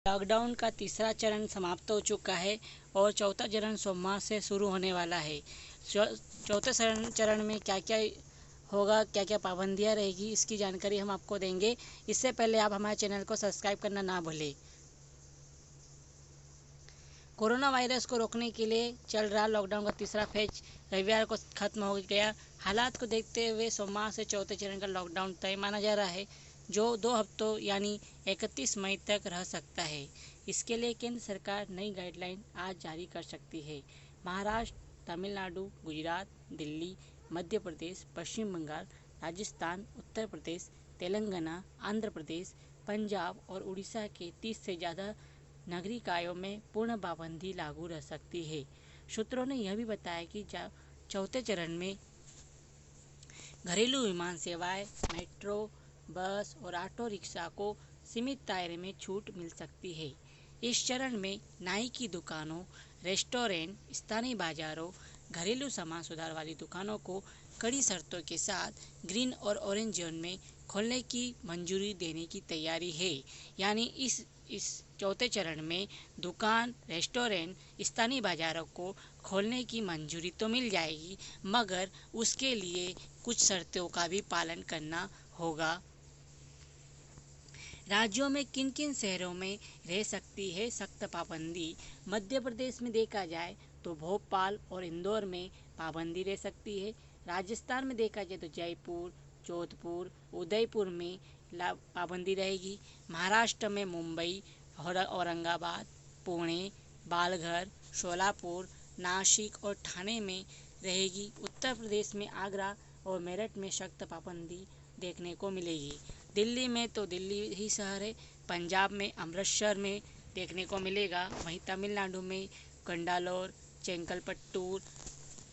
Lockdown का तीसरा चरण समाप्त हो चुका है और चौथा चरण सोमवार से शुरू होने वाला है। चौथे चरण में क्या क्या होगा, क्या क्या पाबंदियां रहेगी, इसकी जानकारी हम आपको देंगे। इससे पहले आप हमारे चैनल को सब्सक्राइब करना ना भूलें। कोरोना वायरस को रोकने के लिए चल रहा लॉकडाउन का तीसरा फेज रविवार को खत्म हो गया। हालात को देखते हुए सोमवार से चौथे चरण का लॉकडाउन तय माना जा रहा है, जो 2 हफ्तों यानी 31 मई तक रह सकता है। इसके लिए केंद्र सरकार नई गाइडलाइन आज जारी कर सकती है। महाराष्ट्र, तमिलनाडु, गुजरात, दिल्ली, मध्य प्रदेश, पश्चिम बंगाल, राजस्थान, उत्तर प्रदेश, तेलंगाना, आंध्र प्रदेश, पंजाब और उड़ीसा के 30 से ज़्यादा नगरीय निकायों में पूर्ण पाबंदी लागू रह सकती है। सूत्रों ने यह भी बताया कि चौथे चरण में घरेलू विमान सेवाएं, मेट्रो, बस और ऑटो रिक्शा को सीमित दायरे में छूट मिल सकती है। इस चरण में नाई की दुकानों, रेस्टोरेंट, स्थानीय बाजारों, घरेलू सामान सुधार वाली दुकानों को कड़ी शर्तों के साथ ग्रीन और ऑरेंज जोन में खोलने की मंजूरी देने की तैयारी है। यानी इस चौथे चरण में दुकान, रेस्टोरेंट, स्थानीय बाजारों को खोलने की मंजूरी तो मिल जाएगी, मगर उसके लिए कुछ शर्तों का भी पालन करना होगा। राज्यों में किन किन शहरों में रह सकती है सख्त पाबंदी? मध्य प्रदेश में देखा जाए तो भोपाल और इंदौर में पाबंदी रह सकती है। राजस्थान में देखा जाए तो जयपुर, जोधपुर, उदयपुर में पाबंदी रहेगी। महाराष्ट्र में मुंबई, औरंगाबाद, पुणे, पालघर, शोलापुर, नासिक और ठाणे में रहेगी। उत्तर प्रदेश में आगरा और मेरठ में सख्त पाबंदी देखने को मिलेगी। दिल्ली में तो दिल्ली ही शहर है। पंजाब में अमृतसर में देखने को मिलेगा। वहीं तमिलनाडु में कंडालोर, चेंगलपट्टू,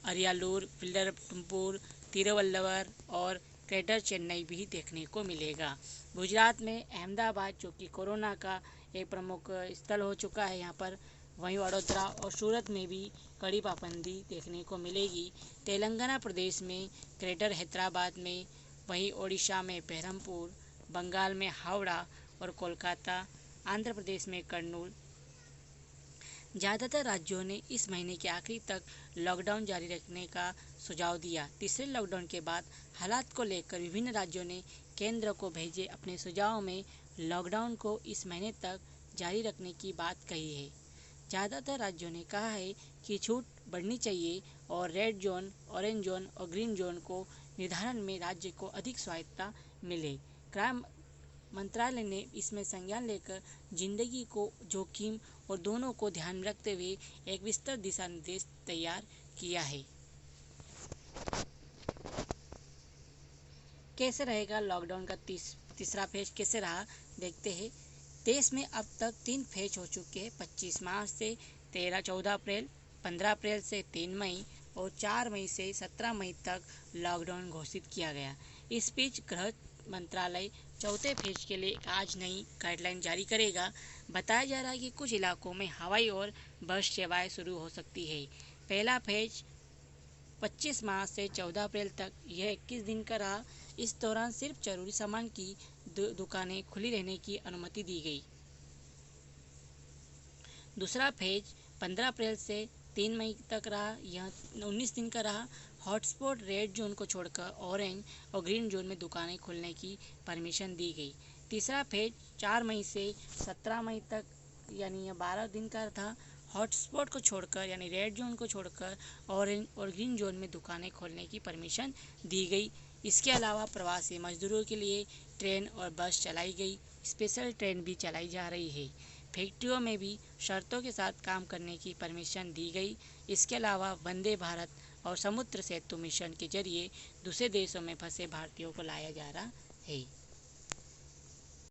अरियालूर, विल्लुपुर, तिरुवल्लुवर और ग्रेटर चेन्नई भी देखने को मिलेगा। गुजरात में अहमदाबाद, जो कि कोरोना का एक प्रमुख स्थल हो चुका है यहाँ पर, वहीं वडोदरा और सूरत में भी कड़ी पाबंदी देखने को मिलेगी। तेलंगाना प्रदेश में ग्रेटर हैदराबाद में, वहीं ओडिशा में बेरहमपुर, बंगाल में हावड़ा और कोलकाता, आंध्र प्रदेश में कर्नूल। ज़्यादातर राज्यों ने इस महीने के आखिरी तक लॉकडाउन जारी रखने का सुझाव दिया। तीसरे लॉकडाउन के बाद हालात को लेकर विभिन्न राज्यों ने केंद्र को भेजे अपने सुझाव में लॉकडाउन को इस महीने तक जारी रखने की बात कही है। ज़्यादातर राज्यों ने कहा है कि छूट बढ़नी चाहिए और रेड जोन, ऑरेंज जोन और ग्रीन जोन को निर्धारण में राज्य को अधिक स्वायत्तता मिले। गृह मंत्रालय ने इसमें संज्ञान लेकर जिंदगी को जोखिम और दोनों को ध्यान में रखते हुए एक विस्तृत दिशा निर्देश तैयार किया है। कैसे रहेगा लॉकडाउन का तीसरा फेज, कैसे रहा देखते हैं। देश में अब तक 3 फेज हो चुके हैं। 25 मार्च से 14 अप्रैल, 15 अप्रैल से 3 मई और 4 मई से 17 मई तक लॉकडाउन घोषित किया गया। इस बीच गृह मंत्रालय चौथे फेज के लिए आज नई गाइडलाइन जारी करेगा। बताया जा रहा है कि कुछ इलाकों में हवाई और बस सेवाएं शुरू हो सकती है। पहला फेज 25 मार्च से 14 अप्रैल तक, यह 21 दिन का रहा। इस दौरान सिर्फ जरूरी सामान की दुकानें खुली रहने की अनुमति दी गई। दूसरा फेज 15 अप्रैल से 3 मई तक रहा। यह 19 दिन का रहा। हॉटस्पॉट रेड जोन को छोड़कर ऑरेंज और ग्रीन जोन में दुकानें खोलने की परमिशन दी गई। तीसरा फेज 4 मई से 17 मई तक, यानी यह 12 दिन का था। हॉटस्पॉट को छोड़कर, यानी रेड जोन को छोड़कर ऑरेंज और ग्रीन जोन में दुकानें खोलने की परमिशन दी गई। इसके अलावा प्रवासी मजदूरों के लिए ट्रेन और बस चलाई गई। स्पेशल ट्रेन भी चलाई जा रही है। फैक्ट्रियों में भी शर्तों के साथ काम करने की परमिशन दी गई। इसके अलावा वंदे भारत और समुद्र सेतु मिशन के जरिए दूसरे देशों में फंसे भारतीयों को लाया जा रहा है।